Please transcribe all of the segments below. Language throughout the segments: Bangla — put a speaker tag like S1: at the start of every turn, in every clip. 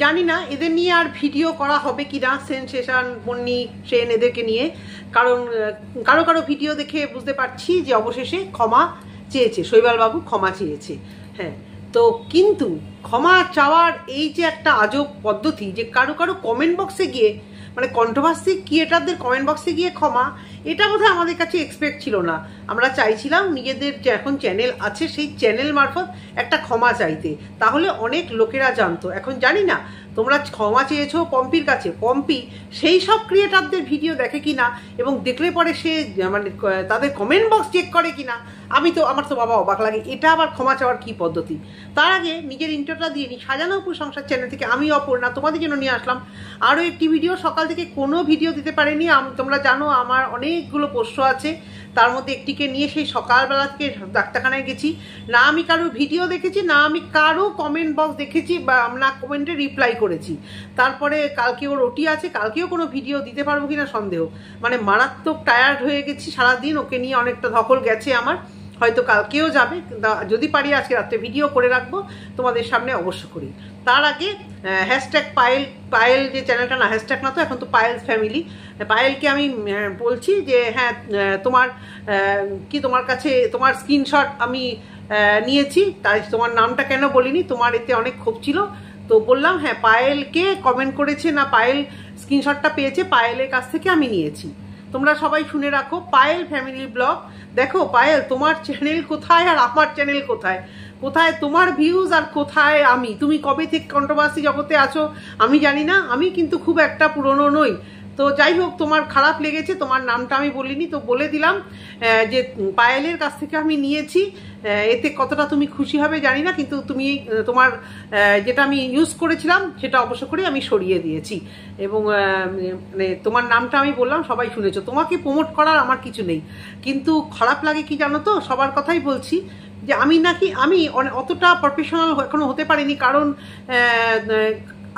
S1: জানি না এদের নিয়ে আর ভিডিও করা হবে কিনা, সেনসেশন বন্নি ট্রেন এদেরকে নিয়ে, কারণ কারো কারো ভিডিও দেখে বুঝতে পারছি যে অবশেষে ক্ষমা চেয়েছে, শৈবালবাবু ক্ষমা চেয়েছে। হ্যাঁ, তো কিন্তু ক্ষমা চাওয়ার এই যে একটা আজব পদ্ধতি, যে কারো কারো কমেন্ট বক্সে গিয়ে, মানে কন্ট্রোভার্সি ক্রিয়েটারদের কমেন্ট বক্সে গিয়ে ক্ষমা, এটা বোধহয় আমাদের কাছে এক্সপেক্ট ছিল না। আমরা চাইছিলাম নিজেদের এখন চ্যানেল আছে সেই চ্যানেল মারফত একটা ক্ষমা চাইতে, তাহলে অনেক লোকেরা জানতো। এখন জানি না তোমরা ক্ষমা চেয়েছো পম্পির কাছে, পম্পি সেই সব ক্রিয়েটারদের ভিডিও দেখে কিনা এবং দেখলে পরে সে মানে তাদের কমেন্ট বক্স চেক করে কিনা, আমার তো বাবা অবাক লাগে। এটা আবার ক্ষমা চাওয়ার কি পদ্ধতি? তার আগে নিজের ইন্টারটা দিয়ে নিই। সাজানো অপুর সংসার চ্যানেল থেকে আমি অপর্ণা তোমাদের জন্য নিয়ে আসলাম আরও একটি ভিডিও। সকাল থেকে কোনো ভিডিও দিতে পারিনি, তোমরা জানো আমার অনেকগুলো পোষ্য আছে, তার মধ্যে একটিকে নিয়ে সেই সকালবেলা থেকে ডাক্তারখানায় গেছি। না আমি কারো ভিডিও দেখেছি, না আমি কারো কমেন্ট বক্স দেখেছি, বা না কমেন্টে রিপ্লাই করেছি। তারপরে কালকে ওর ওটি আছে, কালকেও কোনো ভিডিও দিতে পারবো কিনা সন্দেহ। মানে মারাত্মক টায়ার্ড হয়ে গেছি সারাদিন, ওকে নিয়ে অনেকটা ধকল গেছে আমার, হয়তো কালকেও যাবে। যদি পারি আজকে রাত্রে ভিডিও করে রাখবো তোমাদের সামনে, অবশ্য করি। তার আগে হ্যাশট্যাগ পায়েল যে চ্যানেলটা, না হ্যাশট্যাগ না তো, এখন তো পায়েল ফ্যামিলি, পায়েলকে আমি বলছি যে হ্যাঁ তোমার তোমার কাছে তোমার স্ক্রিনশট আমি নিয়েছি, তাই তোমার নামটা কেন বলিনি, তোমার এতে অনেক ক্ষোভ ছিল। তো বললাম হ্যাঁ পায়েলকে কমেন্ট করেছে, না পায়েল স্ক্রিনশটটা পেয়েছে, পায়েলের কাছ থেকে আমি নিয়েছি। তোমরা সবাই শুনে রাখো, পায়েল ফ্যামিলি ব্লগ। দেখো পায়েল, তোমার চ্যানেল কোথায় আর আমার চ্যানেল কোথায়? কোথায় তোমার ভিউজ আর কোথায় আমি? তুমি কবে থেকে কন্ট্রোভার্সি জগতে আছো আমি জানি না, আমি কিন্তু খুব একটা পুরনো নই। তো যাই হোক, তোমার খারাপ লেগেছে, তোমার নামটা আমি বলিনি, তো বলে দিলাম যে পায়েলের কাছ থেকে আমি নিয়েছি। এতে কতটা তুমি খুশি হবে জানি না, কিন্তু তুমি তোমার যেটা আমি ইউজ করেছিলাম সেটা অবশ্য করে আমি সরিয়ে দিয়েছি, এবং মানে তোমার নামটা আমি বললাম, সবাই শুনেছো। তোমাকে প্রমোট করার আমার কিছু নেই, কিন্তু খারাপ লাগে কি জানো তো, সবার কথাই বলছি যে আমি অতটা প্রফেশনাল এখনো হতে পারিনি, কারণ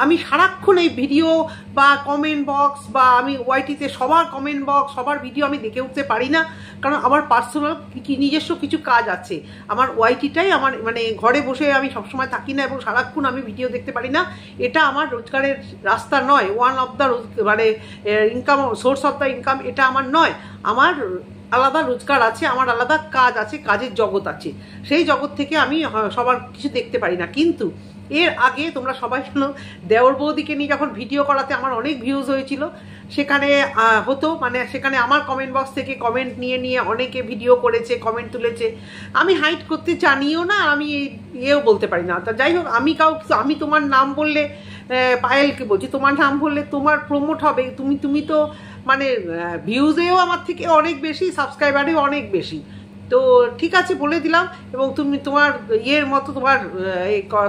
S1: আমি সারাক্ষণ এই ভিডিও বা কমেন্ট বক্স, বা আমি ওয়াইটিতে সবার কমেন্ট বক্স, সবার ভিডিও আমি দেখে উঠতে পারি না, কারণ আমার পার্সোনাল নিজস্ব কিছু কাজ আছে। আমার ওয়াইটিটাই আমার মানে ঘরে বসে আমি সবসময় থাকি না, এবং সারাক্ষণ আমি ভিডিও দেখতে পারি না। এটা আমার রোজগারের রাস্তা নয়, ওয়ান অফ দ্য মানে income, source of the income এটা আমার নয়। আমার আলাদা রোজগার আছে, আমার আলাদা কাজ আছে, কাজের জগৎ আছে, সেই জগৎ থেকে আমি সবার কিছু দেখতে পারি না। কিন্তু এর আগে তোমরা সবাই শুনো, দেওর বৌদিকে নিয়ে যখন ভিডিও করাতে আমার অনেক ভিউজ হয়েছিল, সেখানে হতো মানে সেখানে আমার কমেন্ট বক্স থেকে কমেন্ট নিয়ে নিয়ে অনেকে ভিডিও করেছে, কমেন্ট তুলেছে। আমি হাইড করতে জানিও না, আমি এও বলতে পারি না। তা যাই হোক, আমি তোমার নাম বললে, পায়েলকে বলছি, তোমার নাম বললে তোমার প্রমোট হবে। তুমি তো মানে ভিউজেও আমার থেকে অনেক বেশি, সাবস্ক্রাইবারেও অনেক বেশি। তো ঠিক আছে, বলে দিলাম। এবং তুমি তোমার ইয়ের মতো, তোমার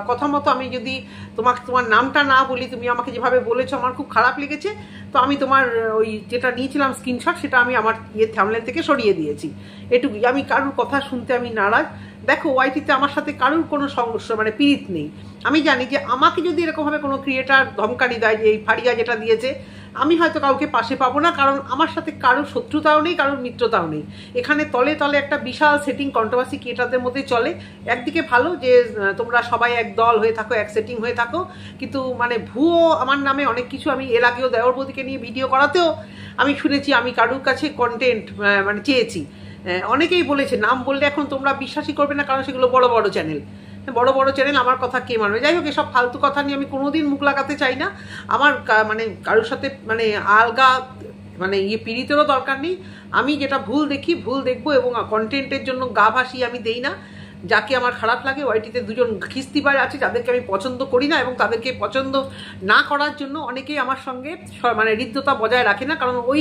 S1: কথা মতো আমি যদি তোমার নামটা না বলি, তুমি আমাকে যেভাবে বলেছো আমার খুব খারাপ লেগেছে। তো আমি তোমার ওই যেটা নিয়েছিলাম স্ক্রিনশট, সেটা আমি আমার থাম্বনেল থেকে সরিয়ে দিয়েছি, এটুকুই। আমি কারোর কথা শুনতে আমি নারাজ। দেখো ওয়াইটিতে আমার সাথে কারোর কোনো সংঘর্ষ মানে পীড়িত নেই। আমি জানি যে আমাকে যদি এরকমভাবে কোনো ক্রিয়েটার ধমকানি দেয়, যে এই ফারিয়া যেটা দিয়েছে, আমি হয়তো কাউকে পাশে পাবো না, কারণ আমার সাথে কারোর শত্রুতাও নেই, কারোর মিত্রতাও নেই। এখানে তলে তলে একটা বিশাল সেটিং কন্ট্রোভার্সি ক্রিয়েটারদের মধ্যে চলে। একদিকে ভালো যে তোমরা সবাই এক দল হয়ে থাকো, এক সেটিং হয়ে থাকো, কিন্তু মানে ভুয়ো আমার নামে অনেক কিছু, আমি এর আগেও দেওর বৌদিকে নিয়ে ভিডিও করাতেও আমি শুনেছি আমি কারোর কাছে কন্টেন্ট মানে চেয়েছি। অনেকেই বলেছে, নাম বললে এখন তোমরা বিশ্বাসই করবে না, কারণ সেগুলো বড় বড় চ্যানেল, আমার কথা কে মানবে? যাই হোক, এসব ফালতু কথা নিয়ে আমি কোনোদিন মুখ লাগাতে চাই না। আমার মানে কারোর সাথে মানে আলগা মানে পীড়িতেরও দরকার নেই। আমি যেটা ভুল দেখি ভুল দেখবো, এবং কন্টেন্টের জন্য গা ভাসি আমি দেই না। যাকে আমার খারাপ লাগে, ওয়াইটিতে দুজন খিস্তিবাজ আছে যাদেরকে আমি পছন্দ করি না, এবং তাদেরকে পছন্দ না করার জন্য অনেকেই আমার সঙ্গে মানে হৃদ্যতা বজায় রাখে না, কারণ ওই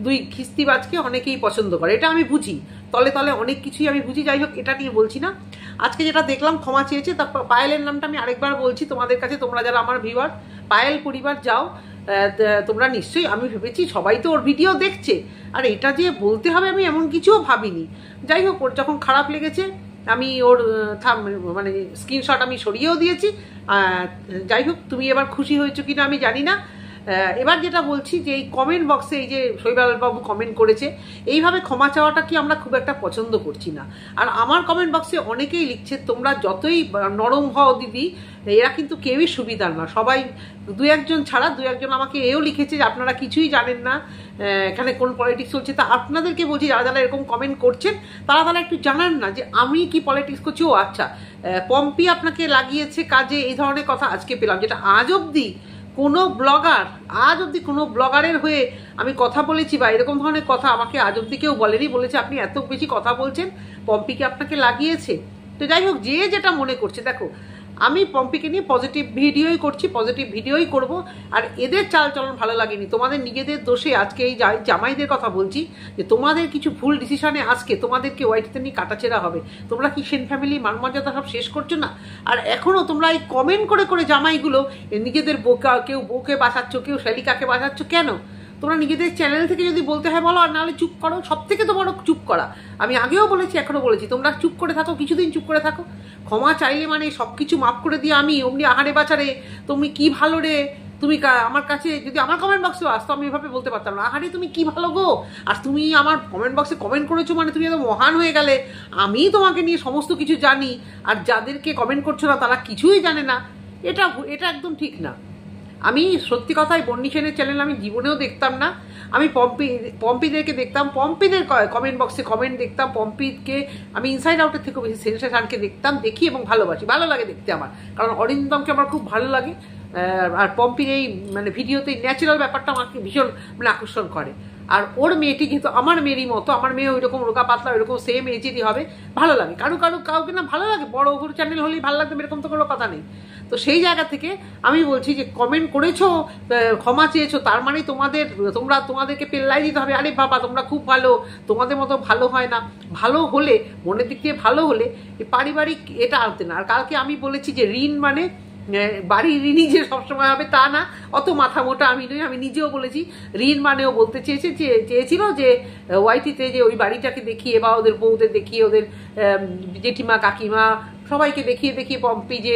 S1: দুই খিস্তিবাজকে অনেকেই পছন্দ করে। এটা আমি বুঝি, তলে তলে অনেক কিছুই আমি বুঝি। যাই হোক, এটা নিয়ে বলছি না। আজকে যেটা দেখলাম, ক্ষমা চেয়েছে। তারপর পায়েলের নামটা আমি আরেকবার বলছি তোমাদের কাছে, তোমরা যারা আমার ভিউয়ার, পায়েল পরিবার যাও, তোমরা নিশ্চয়ই, আমি ভেবেছি সবাই তো ওর ভিডিও দেখছে, আর এটা যে বলতে হবে আমি এমন কিছুও ভাবিনি। যাই হোক, ওর যখন খারাপ লেগেছে আমি ওর মানে স্ক্রিনশট আমি সরিয়েও দিয়েছি। যাই হোক, তুমি এবার খুশি হয়েছো কিনা আমি জানি না। এবার যেটা বলছি যে এই কমেন্ট বক্সে এই যে শৈবালবাবু কমেন্ট করেছে, এইভাবে ক্ষমা চাওয়াটা কি আমরা খুব একটা পছন্দ করছি না। আর আমার কমেন্ট বক্সে অনেকেই লিখছে তোমরা যতই নরম হও দিদি, এরা কিন্তু কেউই সুবিধার না। সবাই দু একজন ছাড়া দু একজন আমাকে এও লিখেছে যে আপনারা কিছুই জানেন না এখানে কোন পলিটিক্স চলছে। তা আপনাদেরকে বলছি যারা যারা এরকম কমেন্ট করছেন তারা একটু জানান না যে আমি কি পলিটিক্স করছি। ও আচ্ছা, পম্পি আপনাকে লাগিয়েছে কাজে, এই ধরনের কথা আজকে পেলাম, যেটা আজ অবধি কোনো ব্লগারের হয়ে আমি কথা বলেছি বা এরকম ধরনের কথা আমাকে আজ অবধি কেউ বলেনি। বলেছে আপনি এত বেশি কথা বলছেন, পম্পিকে আপনাকে লাগিয়েছে। তো যাই হোক, যে যেটা মনে করছে, দেখো আমি পম্পিকে নিয়ে পজিটিভ ভিডিওই করছি, পজিটিভ ভিডিওই করব। আর এদের চালচলন ভালো লাগেনি, তোমাদের নিজেদের দোষে আজকে এই জামাইদের কথা বলছি যে তোমাদের কিছু ভুল ডিসিশনে আজকে তোমাদেরকে ওয়াইটিতে নিয়ে কাটাছেড়া হবে। তোমরা কি সেন ফ্যামিলি মানমর্যাদা সব শেষ করছো না? আর এখনও তোমরা এই কমেন্ট করে করে জামাইগুলো নিজেদের কেউ বউকে বাঁচাচ্ছ, কেউ শালিকাকে বাঁচাচ্ছ কেন? তোমরা নিজেদের চ্যানেল থেকে যদি বলতে হয় বলো, আর নাহলে চুপ করো। সব থেকে তোমারও চুপ করা। আমি আগেও বলেছি, এখনো বলেছি, তোমরা চুপ করে থাকো, কিছুদিন চুপ করে থাকো। ক্ষমা চাইলে মানে সব কিছু মাফ করে দিয়ে আমি অমনি আহারে বাঁচারে তুমি কি ভালো রে, তুমি আমার কাছে যদি আমার কমেন্ট বক্সেও আসতো আমি এভাবে বলতে পারতাম না, আহারে তুমি কি ভালো গো, আর তুমি আমার কমেন্ট বক্সে কমেন্ট করেছো মানে তুমি এত মহান হয়ে গেলে, আমি তোমাকে নিয়ে সমস্ত কিছু জানি, আর যাদেরকে কমেন্ট করছো না তারা কিছুই জানে না। এটা একদম ঠিক না। আমি সত্যি কথাই বন্নি সেনের চ্যানেল আমি জীবনেও দেখতাম না। আমি পম্পিদেরকে দেখতাম, পম্পিদের কমেন্ট বক্সে কমেন্ট দেখতাম, পম্পিকে আমি ইনসাইড আউটের থেকে বেশি সেন্সেশনকে দেখতাম, দেখি এবং ভালোবাসি, ভালো লাগে দেখতে আমার, কারণ অরিন্দমকে আমার খুব ভালো লাগে। আর পম্পির এই মানে ভিডিওতে ন্যাচারাল ব্যাপারটা আমাকে ভীষণ মানে আকর্ষণ করে। আর ওর মেয়েটি যেহেতু আমার মেয়েরই মতো, আমার মেয়ে ওই রকম রোগা পাতলা ওইরকম সেম এজেরই হবে, ভালো লাগে। কাউকে না ভালো লাগে, বড় ওগুলো চ্যানেল হলেই ভালো লাগবে এরকম তো কোনো কথা নেই। তো সেই জায়গা থেকে আমি বলছি যে কমেন্ট করেছো, ক্ষমা চেয়েছো, তার মানে তোমাদেরকে পেল্লাই দিতে হবে। আরে বাবা তোমরা খুব ভালো, তোমাদের মতো ভালো হয় না। ভালো হলে, মনের দিক থেকে ভালো হলে পারিবারিক এটা আনতে না। আর কালকে আমি বলেছি যে ঋণ মানে বাড়ির ঋণই যে সবসময় হবে তা না, অত মাথা মোটা আমি নই। আমি নিজেও বলেছি ঋণ মানেও বলতে চেয়েছিল যে ওয়াইটিতে যে ওই বাড়িটাকে দেখিয়ে বা ওদের বউদের দেখিয়ে, ওদের জেঠিমা কাকিমা সবাইকে দেখিয়ে পম্পি যে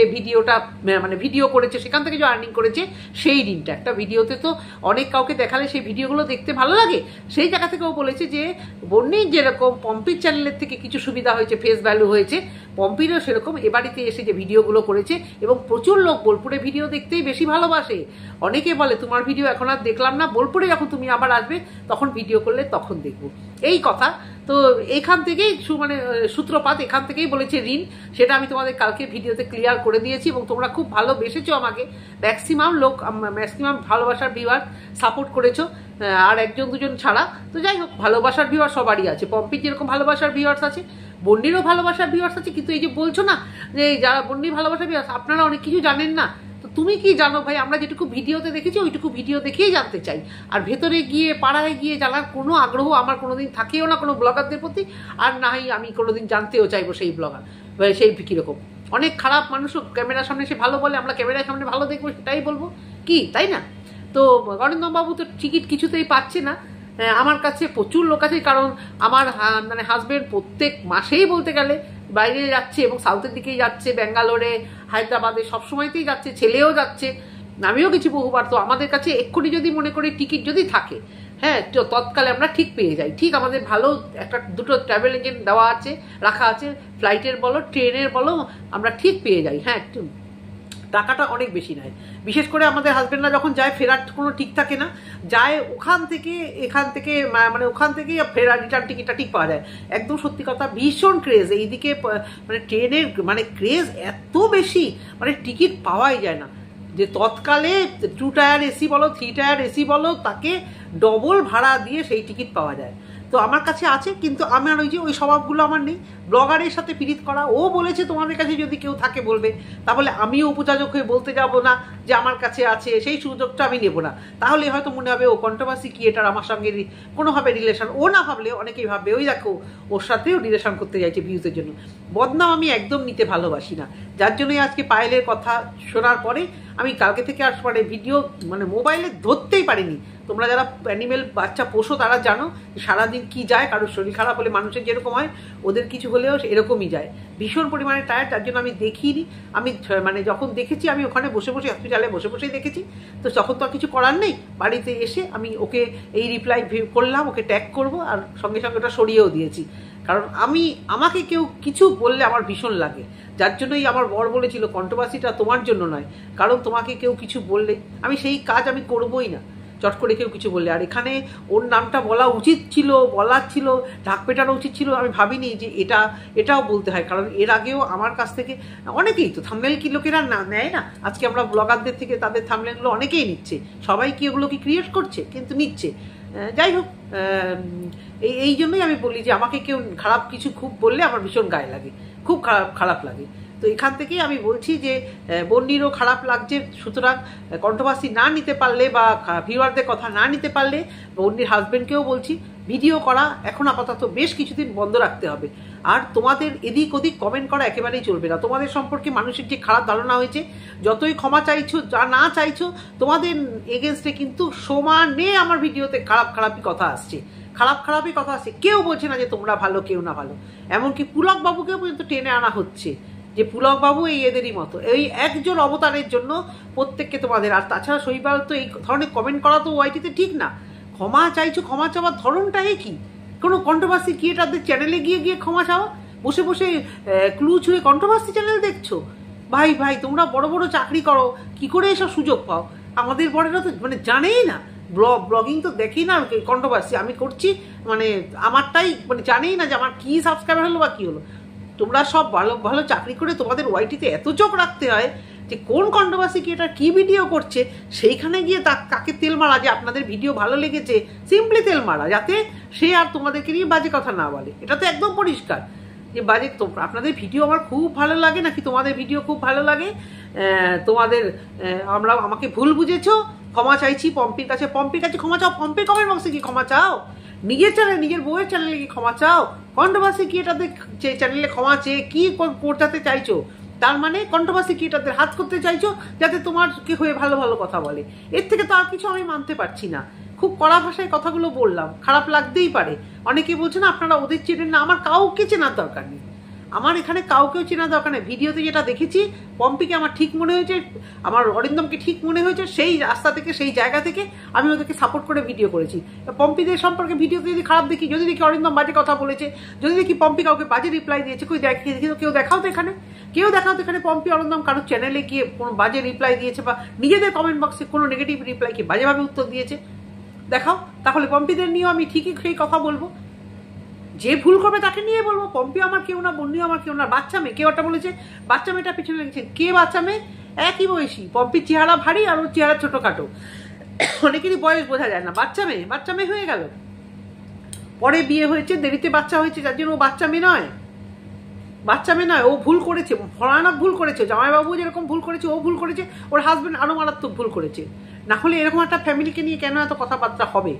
S1: ভিডিও করেছে, সেখান থেকে যে আর্নিং করেছে সেই ঋণটা। একটা ভিডিওতে তো অনেক কাউকে দেখালে সেই ভিডিওগুলো দেখতে ভালো লাগে। সেই জায়গা থেকেও বলেছে যে বন্যির যেরকম পম্পির চ্যানেলের থেকে কিছু সুবিধা হয়েছে, ফেস ভ্যালু হয়েছে, পম্পিরও সেরকম এ বাড়িতে এসে যে ভিডিওগুলো করেছে। এবং প্রচুর লোক বোলপুরে ভিডিও দেখতেই বেশি ভালোবাসে। অনেকে বলে তোমার ভিডিও এখন আর দেখলাম না, বোলপুরে যখন তুমি আবার আসবে তখন ভিডিও করলে তখন দেখবো, এই কথা। তো এখান থেকেই সূত্রপাত, এখান থেকেই বলেছে ঋণ। সেটা আমি তোমাদের কালকে ভিডিওতে ক্লিয়ার করে দিয়েছি এবং তোমরা খুব ভালোবেসেছো আমাকে। ম্যাক্সিমাম ভালোবাসার ভিউয়ার সাপোর্ট করেছো, আর একজন দুজন ছাড়া। তো যাই হোক, ভালোবাসার ভিউয়ার সবারই আছে। পম্পির যেরকম ভালোবাসার ভিউয়ার্স আছে, বন্যিরও ভালোবাসার ভিউয়ার্স আছে। কিন্তু এই যে বলছো না যে যারা বন্যির ভালোবাসার ভিউয়ার্স, আপনারা অনেক কিছু জানেন না। তো তুমি কি জানো ভাই? আমরা যেটুকু ভিডিওতে দেখেছি ওইটুকু ভিডিও দেখেই জানতে চাই। আর ভেতরে গিয়ে পাড়ায় গিয়ে জানার কোনো আগ্রহ আমার কোনোদিন থাকেও না কোনো ব্লগারদের প্রতি, আর নাই আমি কোনোদিন জানতেও চাইবো সেই ব্লগার সেই কীরকম। অনেক খারাপ মানুষও ক্যামেরার সামনে এসে ভালো বলে, আমরা ক্যামেরার সামনে ভালো দেখবো সেটাই বলবো কি, তাই না? তো অরিন্দমবাবু তো টিকিট কিছুতেই পাচ্ছে না। আমার কাছে প্রচুর লোক আছে, কারণ আমার হাজবেন্ড প্রত্যেক মাসেই বলতে গেলে বাইরে যাচ্ছে এবং সাউথের দিকেই যাচ্ছে, ব্যাঙ্গালোরে, হায়দ্রাবাদে সবসময়তেই যাচ্ছে, ছেলেও যাচ্ছে, আমিও গেছি বহুবার। তো আমাদের কাছে এক্ষুনি যদি মনে করি টিকিট যদি থাকে, হ্যাঁ, তৎকালে আমরা ঠিক পেয়ে যাই। ঠিক আমাদের ভালো দুটো ট্রাভেল এজেন্ট দেওয়া আছে, রাখা আছে, ফ্লাইটের বলো ট্রেনের বলো, আমরা ঠিক পেয়ে যাই। হ্যাঁ, টাকাটা অনেক বেশি নেয়। বিশেষ করে আমাদের হাজবেন্ডরা যখন যায়, ফেরার কোনো ঠিক থাকে না, যায় ওখান থেকেই ফেরার রিটার্ন টিকিটটা ঠিক পাওয়া যায়। একদম সত্যি কথা, ভীষণ ক্রেজ এইদিকে, ট্রেনের ক্রেজ এত বেশি, টিকিট পাওয়াই যায় না। যে তৎকালে 2 টায়ার এসি বলো 3 টায়ার এসি বলো, তাকে ডবল ভাড়া দিয়ে সেই টিকিট পাওয়া যায়। তো আমার কাছে আছে, কিন্তু আমার ওই স্বভাবগুলো আমার নেই। ব্লগারের সাথে পীড়িত করা, ও বলেছে তোমাদের কাছে যদি কেউ থাকে বলবে, তাহলে আমিও উপযাজক হয়ে বলতে যাব না যে আমার কাছে আছে, সেই সুযোগটা আমি নেব না। তাহলে হয়তো মনে হবে ও কন্ট্রোভার্সি ক্রিয়েটার, আমার সঙ্গে কোনোভাবে রিলেশন, ও না ভাবলে অনেকেই ভাববে ওই দেখো ওর সাথেও রিলেশন করতে চাইছে ভিউজের জন্য। বদনাম আমি একদম নিতে ভালোবাসি না, যার জন্যই আজকে পায়েলের কথা শোনার পরে আমি কালকে থেকে আর ভিডিও মোবাইলে ধরতেই পারিনি। তোমরা যারা অ্যানিমেল বাচ্চা পোষো তারা জানো সারাদিন কি যায়, কারোর শরীর খারাপ হলে মানুষের যেরকম হয় ওদের কিছু হলেও এরকমই যায়, ভীষণ পরিমাণে টায়ার্ড। তার জন্য আমি দেখিনি, আমি মানে যখন দেখেছি আমি ওখানে বসে বসে হসপিটালে বসে বসেই দেখেছি, তো তখন তো আর কিছু করার নেই। বাড়িতে এসে আমি ওকে এই রিপ্লাই করলাম, ওকে ট্যাগ করব, আর সঙ্গে সঙ্গে ওটা সরিয়েও দিয়েছি। কারণ আমাকে কেউ কিছু বললে আমার ভীষণ লাগে, যার জন্যই আমার বর বলেছিল কন্ট্রোভার্সিটা তোমার জন্য নয়, কারণ তোমাকে কেউ কিছু বললে আমি সেই কাজ আমি করবই না চট করে কেউ কিছু বললে। আর এখানে ওর নামটা বলা উচিত ছিল, বলার ছিল, ঢাক পেটানো উচিত ছিল, আমি ভাবিনি যে এটাও বলতে হয়। কারণ এর আগেও আমার কাছ থেকে অনেকেই তো থাম্বনেল কি লোকেরা না নেয় না, আজকে আমরা ব্লগারদের থেকে তাদের থাম্বনেলগুলো অনেকেই নিচ্ছে, সবাই কি ওগুলো কি ক্রিয়েট করছে, কিন্তু নিচ্ছে। যাই হোক, এই জন্যই আমি বলি যে আমাকে কেউ খারাপ কিছু খুব বললে আমার ভীষণ গায়ে লাগে, খুব খারাপ লাগে। তো এখান থেকেই আমি বলছি যে বন্নিরও খারাপ লাগছে, সুতরাং কন্ট্রোভার্সি না নিতে পারলে বা ভিউয়ারদের কথা না নিতে পারলে বন্নির হাজব্যান্ডকেও বলছি ভিডিও করা এখন আপাতত বেশ কিছুদিন বন্ধ রাখতে হবে। আর তোমাদের এদিক ওদিক কমেন্ট করা একেবারেই চলবে না। তোমাদের সম্পর্কে মানুষের যে খারাপ ধারণা হয়েছে, যতই ক্ষমা চাইছো যা না চাইছো, তোমাদের এগেনস্টে কিন্তু সমানে আমার ভিডিওতে খারাপই কথা আসছে, খারাপই কথা আসছে। কেউ বলছে না যে তোমরা ভালো, কেউ না ভালো। এমনকি পুলক বাবুকেও পর্যন্ত টেনে আনা হচ্ছে যে পুলক বাবু এই এদেরই মতো, এই একজন অবতারের জন্য প্রত্যেককে তোমাদের। আর তাছাড়া শৈবাল তো এই ধরনের কমেন্ট করা তো ওয়াইটিতে ঠিক না। ক্ষমা চাইছো, ক্ষমা চাওয়ার ধরনটাই কি? কোনো কন্ট্রোভার্সি ক্রিয়েটারদের চ্যানেলে গিয়ে ক্ষমা চাওয়া, বসে বসে ক্লু ছুঁয়ে কন্ট্রোভার্সি চ্যানেল দেখছো? ভাই তোমরা বড় বড় চাকরি করো, কি করে এসব সুযোগ পাও? আমাদের বড়েরা তো মানে জানেই না, ব্লগিং তো দেখি না, কন্ট্রোভার্সি আমি করছি মানে আমারটাই মানে জানেই না যে আমার কি সাবস্ক্রাইবার হলো বা কি হলো। তোমরা সব ভালো ভালো চাকরি করে তোমাদের ওয়াইটিতে এত চোখ রাখতে হয় যে কোন কন্ট্রোভার্সি কি এটা কি ভিডিও করছে সেইখানে গিয়ে তাকে তেল মারা, যে আপনাদের ভিডিও ভালো লেগেছে সিম্পলি তেল মারা, যাতে সে আর তোমাদেরকে নিয়ে বাজে কথা না বলে। এটা তো একদম পরিষ্কার যে বাজে, আপনাদের ভিডিও আমার খুব ভালো লাগে নাকি তোমাদের ভিডিও খুব ভালো লাগে, তোমাদের আমাকে ভুল বুঝেছো, ক্ষমা চাইছি পম্পির কাছে ক্ষমা চাও, পম্পির কমেন্ট বক্সে কি ক্ষমা চাও, নিজের চ্যানেল নিজের বউয়ের চ্যানেলে কি ক্ষমা চাও, কন্ট্রোভার্সি ক্রিয়েটারদের চ্যানেলে ক্ষমা চেয়ে কি করতে চাইছো? তার মানে কন্ট্রোভার্সি ক্রিয়েটারদের হাত করতে চাইছো যাতে তোমারকে হয়ে ভালো ভালো কথা বলে। এর থেকে তো আর কিছু আমি মানতে পারছি না। খুব কড়া ভাষায় কথাগুলো বললাম, খারাপ লাগতেই পারে। অনেকে বলছে না আপনারা ওদের চেনেন না, আমার কাউকে চেনার দরকার নেই, আমার এখানে কাউকেও চেনার দরকার নেই। ভিডিওতে যেটা দেখেছি পম্পিকে আমার ঠিক মনে হয়েছে, আমার অরিন্দমকে ঠিক মনে হয়েছে, সেই রাস্তা থেকে সেই জায়গা থেকে আমি ওদেরকে সাপোর্ট করে ভিডিও করেছি। পম্পিদের সম্পর্কে ভিডিওতে যদি খারাপ দেখি, যদি দেখি অরিন্দম বাজে কথা বলেছে, যদি দেখি পম্পি কাউকে বাজে রিপ্লাই দিয়েছে, কেউ দেখাও তো এখানে পম্পি অরিন্দম কারোর চ্যানেলে গিয়ে কোনো বাজে রিপ্লাই দিয়েছে বা নিজেদের কমেন্ট বক্সে কোনো নেগেটিভ রিপ্লাইকে বাজেভাবে উত্তর দিয়েছে, দেখাও। তাহলে পম্পিদের নিয়েও আমি ঠিকই সেই কথা বলবো, যে ভুল করবে তাকে নিয়ে বলবো। পম্পিও আমার কেউ না, বন্নিও আমার কেউ না। বাচ্চা মেয়ে, কেউ একটা বলেছে বাচ্চা মেয়েটা পিছনে লেগেছে, কে বাচ্চা মেয়ে? একই বয়সী, পম্পির চেহারা ভারী আর ওর চেহারা ছোটোখাটো, অনেকেরই বয়স বোঝা যায় না। বাচ্চা মেয়ে হয়ে গেল, পরে বিয়ে হয়েছে, দেরিতে বাচ্চা হয়েছে, যার জন্য ও বাচ্চা মেয়ে নয়। ও ভুল করেছে, ভয়ানক ভুল করেছে। জামাইবাবু যেরকম ভুল করেছে ও ভুল করেছে, ওর হাজবেন্ড আরো মারাত্মক ভুল করেছে। না হলে এরকম একটা ফ্যামিলিকে নিয়ে কেন এত কথাবার্তা হবে?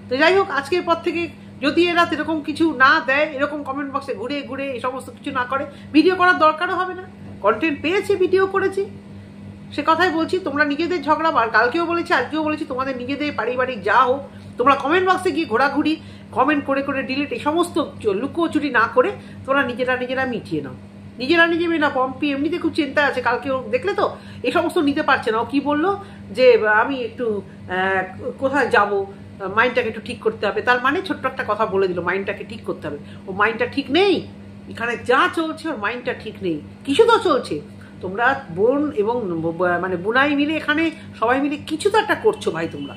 S1: তো যাই হোক, আজকের পর থেকে যদি এরা এরকম কিছু না দেয়, এরকম কমেন্ট বক্সে ঘুরে এই সমস্ত কিছু না করে, ভিডিও করার দরকারও হবে না। কন্টেন্ট পেয়েছি, ভিডিও করেছি, সে কথাই বলছি। তোমরা নিজেদের ঝগড়া, কালকেও বলেছি আজকেও বলেছি, তোমাদের নিজেদের পারিবারিক যা হোক, তোমরা কমেন্ট বক্সে গিয়ে ঘোরাঘুরি, কমেন্ট করে ডিলিট, এই সমস্ত লুকোচুরি না করে তোমরা নিজেরা মিটিয়ে নাও। নিজে না। পম্পি এমনিতে খুব চিন্তা আছে, কালকে ও দেখলে তো এই সমস্ত নিতে পারছে না। ও কি বললো যে আমি একটু কোথায় যাব, মাইন্ডটাকে একটু ঠিক করতে হবে। তার মানে ছোট্ট একটা কথা বলে দিল, মাইন্ডটাকে ঠিক করতে হবে। ও মাইন্ডটা ঠিক নেই, এখানে যা চলছে ওর মাইন্ডটা ঠিক নেই। কিছু তো চলছে, তোমরা বোন এবং মানে বুনাই মিলে এখানে সবাই মিলে কিছু তো একটা করছো ভাই তোমরা,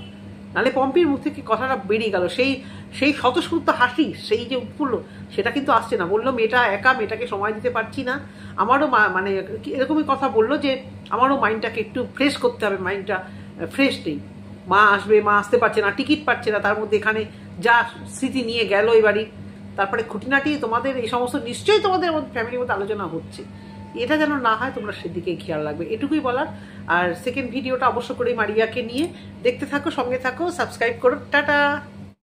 S1: নাহলে পম্পির মুখ থেকে কথাটা বেরিয়ে গেল। সেই স্বতঃস্ফূর্ত হাসি, সেই যে উৎফুল্ল, সেটা কিন্তু আসছে না। বললো মেয়েটা একা, মেয়েটাকে সময় দিতে পারছি না। আমারও মানে এরকমই কথা বললো যে আমারও মাইন্ডটাকে একটু ফ্রেশ করতে হবে, মাইন্ডটা ফ্রেশ নেই। মা আসতে পারছে না, টিকিট পাচ্ছে না, তার মধ্যে এখানে যা স্মৃতি নিয়ে গেল এই বাড়ি, তারপরে খুঁটিনাটি তোমাদের এই সমস্ত নিশ্চয়ই তোমাদের ফ্যামিলির মধ্যে আলোচনা হচ্ছে। এটা যেন না হয়, তোমরা সেদিকে খেয়াল রাখবে, এটুকুই বলার। আর সেকেন্ড ভিডিওটা অবশ্য করে মারিয়াকে নিয়ে দেখতে থাকো, সঙ্গে থাকো, সাবস্ক্রাইব করো, টাটা।